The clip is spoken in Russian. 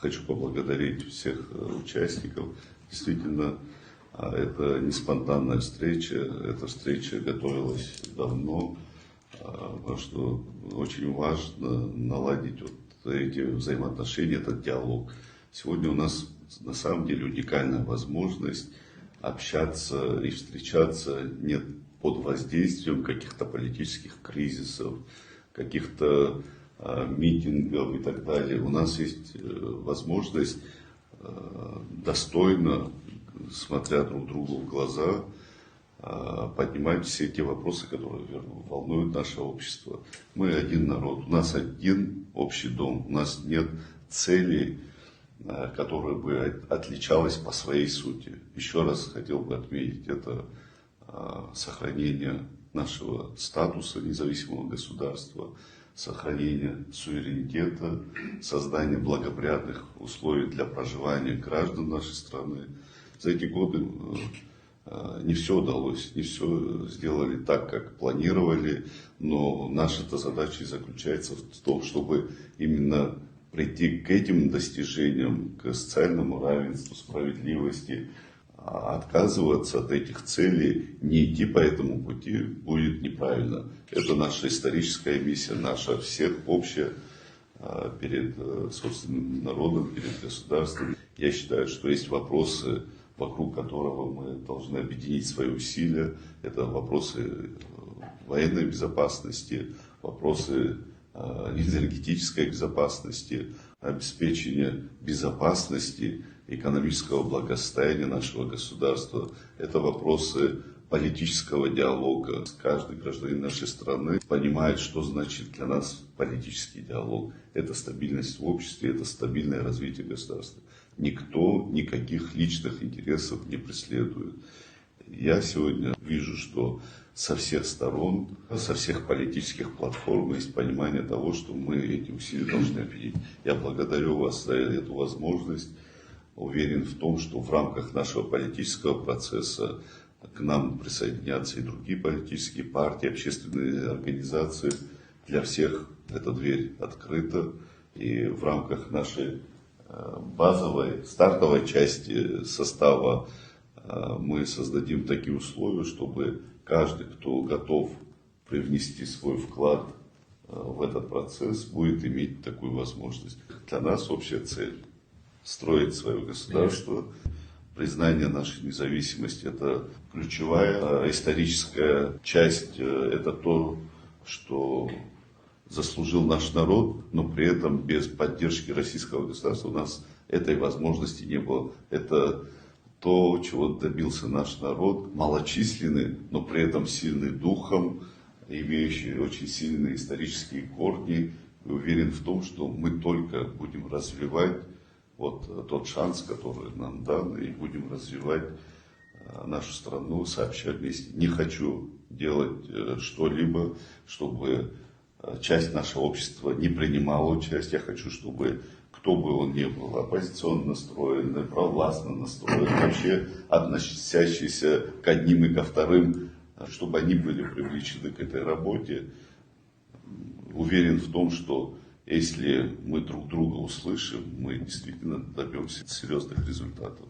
Хочу поблагодарить всех участников. Действительно, это не спонтанная встреча, эта встреча готовилась давно, потому что очень важно наладить вот эти взаимоотношения, этот диалог. Сегодня у нас на самом деле уникальная возможность общаться и встречаться не под воздействием каких-то политических кризисов, каких-то митингов и так далее. У нас есть возможность достойно, смотря друг другу в глаза, поднимать все те вопросы, которые волнуют наше общество. Мы один народ, у нас один общий дом, у нас нет целей, которая бы отличалась по своей сути. Еще раз хотел бы отметить, это сохранение нашего статуса независимого государства, сохранение суверенитета, создание благоприятных условий для проживания граждан нашей страны. За эти годы не все удалось, не все сделали так, как планировали, но наша-то задача и заключается в том, чтобы именно прийти к этим достижениям, к социальному равенству, справедливости. Отказываться от этих целей, не идти по этому пути будет неправильно. Это наша историческая миссия, наша всех общая перед собственным народом, перед государством. Я считаю, что есть вопросы, вокруг которого мы должны объединить свои усилия. Это вопросы военной безопасности, вопросы энергетической безопасности, обеспечения безопасности, экономического благосостояния нашего государства. Это вопросы политического диалога. Каждый гражданин нашей страны понимает, что значит для нас политический диалог. Это стабильность в обществе, это стабильное развитие государства. Никто никаких личных интересов не преследует. Я сегодня вижу, что со всех сторон, со всех политических платформ есть понимание того, что мы эти усилия должны объединить. Я благодарю вас за эту возможность. Уверен в том, что в рамках нашего политического процесса к нам присоединятся и другие политические партии, общественные организации. Для всех эта дверь открыта. И в рамках нашей базовой, стартовой части состава мы создадим такие условия, чтобы каждый, кто готов привнести свой вклад в этот процесс, будет иметь такую возможность. Для нас общая цель – строить свое государство. Признание нашей независимости – это ключевая историческая часть, это то, что заслужил наш народ, но при этом без поддержки российского государства у нас этой возможности не было. Это то, чего добился наш народ, малочисленный, но при этом сильный духом, имеющий очень сильные исторические корни. И уверен в том, что мы только будем развивать вот тот шанс, который нам дан, и будем развивать нашу страну сообща вместе. Не хочу делать что-либо, чтобы часть нашего общества не принимала участие. Я хочу, чтобы кто бы он ни был, оппозиционно настроенный, провластно настроенный, вообще относящийся к одним и ко вторым, чтобы они были привлечены к этой работе. Уверен в том, что если мы друг друга услышим, мы действительно добьемся серьезных результатов.